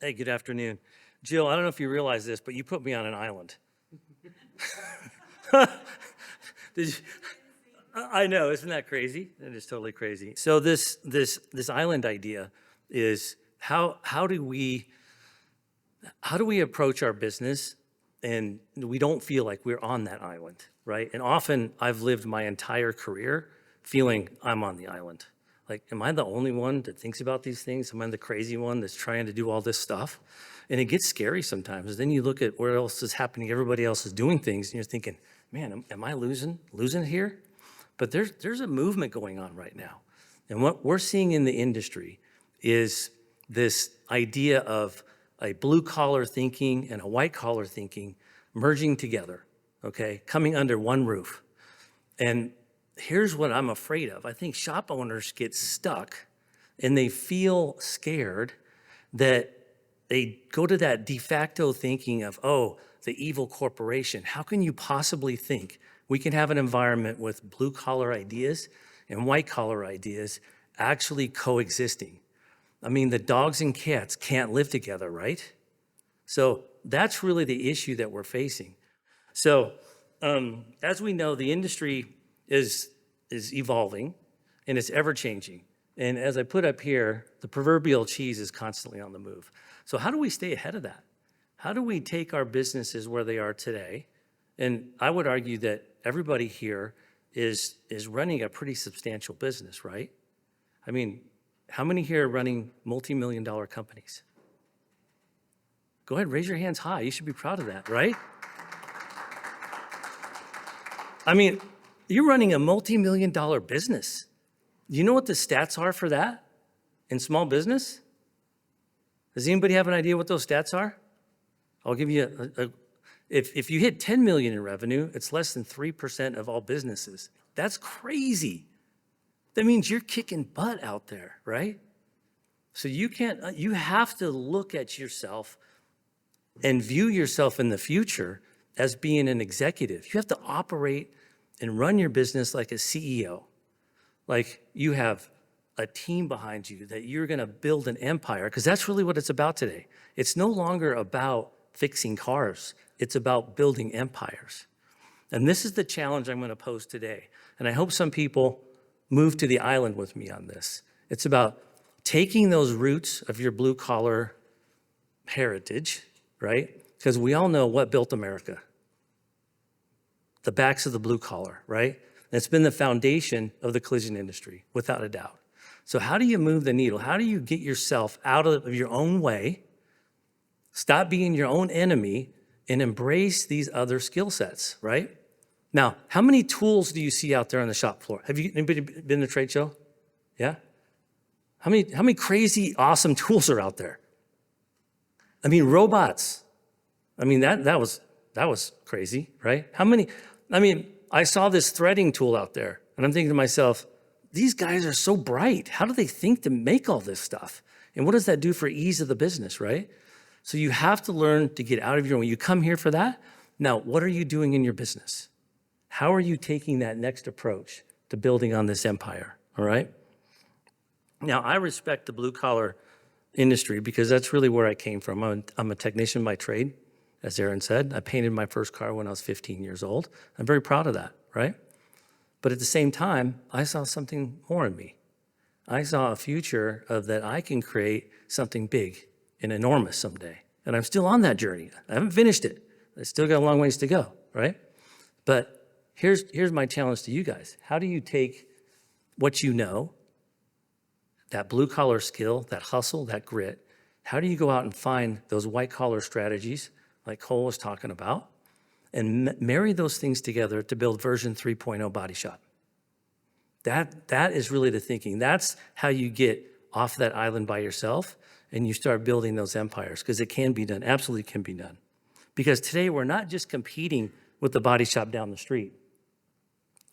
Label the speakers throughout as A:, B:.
A: Hey, good afternoon. Jill, I don't know if you realize this, but you put me on an island. Did you, I know, isn't that crazy? It is totally crazy. So this island idea is how do we approach our business and we don't feel like we're on that island, right? And often I've lived my entire career feeling I'm on the island. Like, am I the only one that thinks about these things? Am I the crazy one that's trying to do all this stuff? And it gets scary sometimes. Then you look at where else is happening, everybody else is doing things, and you're thinking, man, am I losing here? But there's a movement going on right now. And what we're seeing in the industry is this idea of a blue collar thinking and a white collar thinking merging together, okay, coming under one roof. And here's what I'm afraid of. I think shop owners get stuck and they feel scared that they go to that de facto thinking of, oh, the evil corporation. How can you possibly think we can have an environment with blue collar ideas and white collar ideas actually coexisting? I mean, the dogs and cats can't live together, right? So that's really the issue that we're facing. So as we know, the industry is evolving and it's ever changing. And as I put up here, the proverbial cheese is constantly on the move. So how do we stay ahead of that? How do we take our businesses where they are today? And I would argue that everybody here is running a pretty substantial business, right? I mean, how many here are running multi-million-dollar companies? Go ahead, raise your hands high. You should be proud of that, right? I mean, you're running a multi-million-dollar business. You know what the stats are for that in small business? Does anybody have an idea what those stats are? I'll give you if you hit 10 million in revenue, it's less than 3% of all businesses. That's crazy. That means you're kicking butt out there, right? So you have to look at yourself and view yourself in the future as being an executive. You have to operate and run your business like a CEO. Like you have a team behind you that you're gonna build an empire, because that's really what it's about today. It's no longer about fixing cars. It's about building empires. And this is the challenge I'm gonna pose today. And I hope some people move to the island with me on this. It's about taking those roots of your blue collar heritage, right? Because we all know what built America. The backs of the blue collar, right? And it's been the foundation of the collision industry, without a doubt. So how do you move the needle? How do you get yourself out of your own way, stop being your own enemy, and embrace these other skill sets, right? Now, how many tools do you see out there on the shop floor? Anybody been to a trade show? Yeah? How many crazy, awesome tools are out there? I mean, robots. I mean, that was crazy, right? I saw this threading tool out there, and I'm thinking to myself, these guys are so bright. How do they think to make all this stuff? And what does that do for ease of the business, right? So you have to learn to get out of your own. You come here for that. Now, what are you doing in your business? How are you taking that next approach to building on this empire, all right? Now, I respect the blue-collar industry because that's really where I came from. I'm a technician by trade, as Aaron said. I painted my first car when I was 15 years old. I'm very proud of that, right? But at the same time, I saw something more in me. I saw a future of that I can create something big and enormous someday. And I'm still on that journey. I haven't finished it. I still got a long ways to go, right? But here's my challenge to you guys. How do you take what you know, that blue collar skill, that hustle, that grit, how do you go out and find those white collar strategies like Cole was talking about and marry those things together to build version 3.0 Body Shop? That is really the thinking. That's how you get off that island by yourself and you start building those empires, because it can be done, absolutely can be done. Because today we're not just competing with the body shop down the street.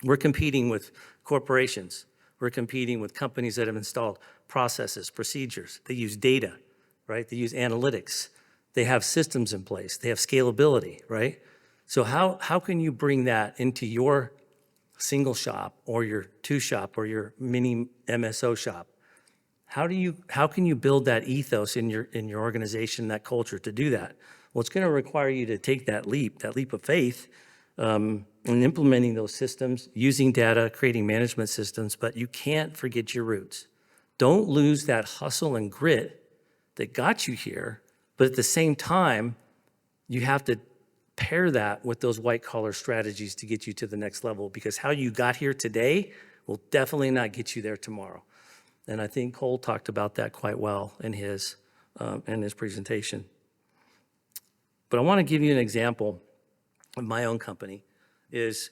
A: We're competing with corporations. We're competing with companies that have installed processes, procedures. They use data, right? They use analytics. They have systems in place. They have scalability, right? So how can you bring that into your single shop or your two shop or your mini MSO shop How can you build that ethos in your organization, that culture to do that? Well, it's going to require you to take that leap of faith, in implementing those systems, using data, creating management systems, but you can't forget your roots. Don't lose that hustle and grit that got you here, but at the same time, you have to pair that with those white collar strategies to get you to the next level, because how you got here today will definitely not get you there tomorrow. And I think Cole talked about that quite well in his presentation. But I want to give you an example of my own company. Is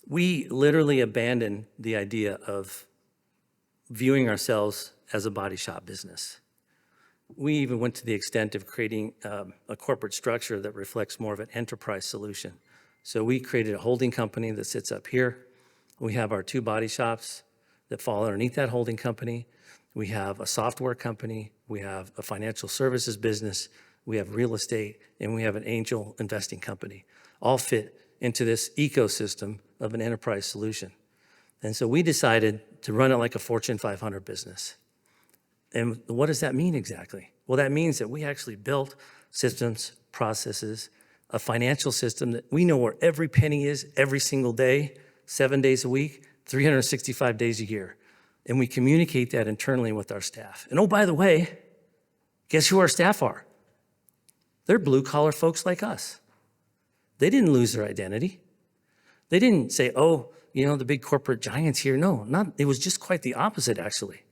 A: we literally abandoned the idea of viewing ourselves as a body shop business. We even went to the extent of creating a corporate structure that reflects more of an enterprise solution. So we created a holding company that sits up here. We have our 2 body shops that fall underneath that holding company. We have a software company. We have a financial services business. We have real estate, and we have an angel investing company, all fit into this ecosystem of an enterprise solution. And so we decided to run it like a Fortune 500 business. And what does that mean exactly? Well, that means that we actually built systems, processes, a financial system that we know where every penny is every single day, 7 days a week, 365 days a year. And we communicate that internally with our staff. And oh, by the way, guess who our staff are? They're blue-collar folks like us. They didn't lose their identity. They didn't say, oh, the big corporate giants here. No, it was just quite the opposite, actually.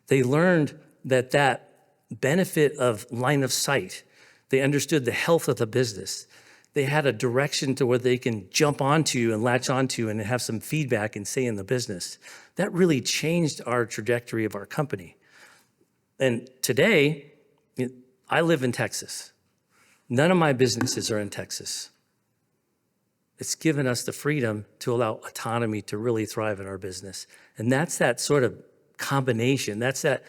A: They learned that benefit of line of sight. They understood the health of the business. They had a direction to where they can jump onto and latch onto and have some feedback and say in the business. That really changed our trajectory of our company. And today, I live in Texas. None of my businesses are in Texas. It's given us the freedom to allow autonomy to really thrive in our business. And that's that sort of combination. That's that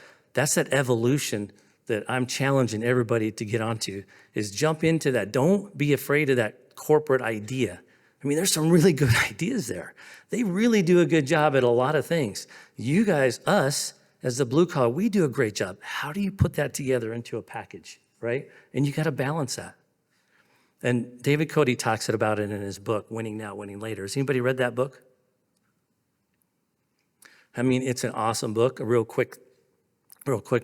A: evolution that I'm challenging everybody to get onto, is jump into that. Don't be afraid of that corporate idea. I mean, there's some really good ideas there. They really do a good job at a lot of things. You guys, us, as the blue collar, we do a great job. How do you put that together into a package, right? And you got to balance that. And David Cody talks about it in his book, Winning Now, Winning Later. Has anybody read that book? I mean, it's an awesome book. Real quick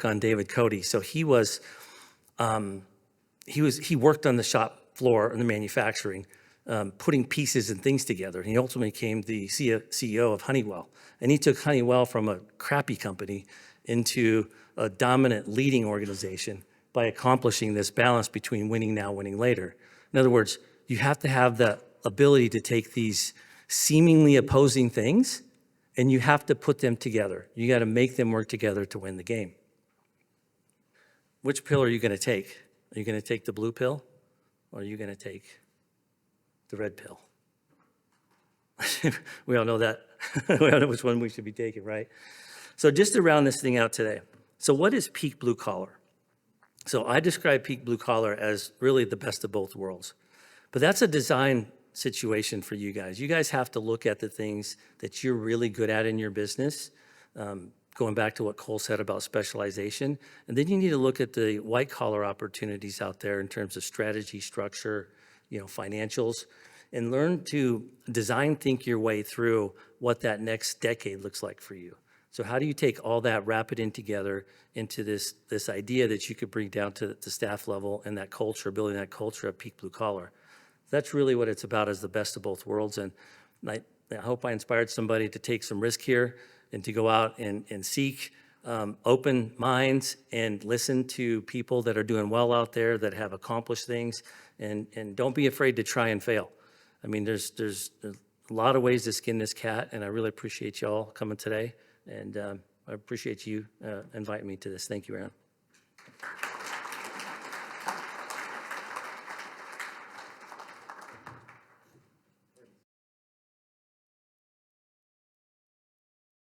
A: on David Cody. So he worked on the shop floor in the manufacturing, putting pieces and things together. And he ultimately became the CEO of Honeywell. And he took Honeywell from a crappy company into a dominant leading organization by accomplishing this balance between winning now, winning later. In other words, you have to have the ability to take these seemingly opposing things and you have to put them together. You got to make them work together to win the game. Which pill are you going to take? Are you going to take the blue pill or are you going to take the red pill? We all know that. We all know which one we should be taking, right? So just to round this thing out today. So what is peak blue collar? So I describe peak blue collar as really the best of both worlds. But that's a design situation for you guys. You guys have to look at the things that you're really good at in your business, going back to what Cole said about specialization. And then you need to look at the white collar opportunities out there in terms of strategy, structure, financials, and learn to design think your way through what that next decade looks like for you. So how do you take all that, wrap it in together into this idea that you could bring down to the staff level and that culture, building that culture of peak blue collar? That's really what it's about, is the best of both worlds. And I hope I inspired somebody to take some risk here and to go out and seek open minds and listen to people that are doing well out there, that have accomplished things, and don't be afraid to try and fail. I mean, there's a lot of ways to skin this cat, and I really appreciate y'all coming today. And I appreciate you inviting me to this. Thank you, Aaron.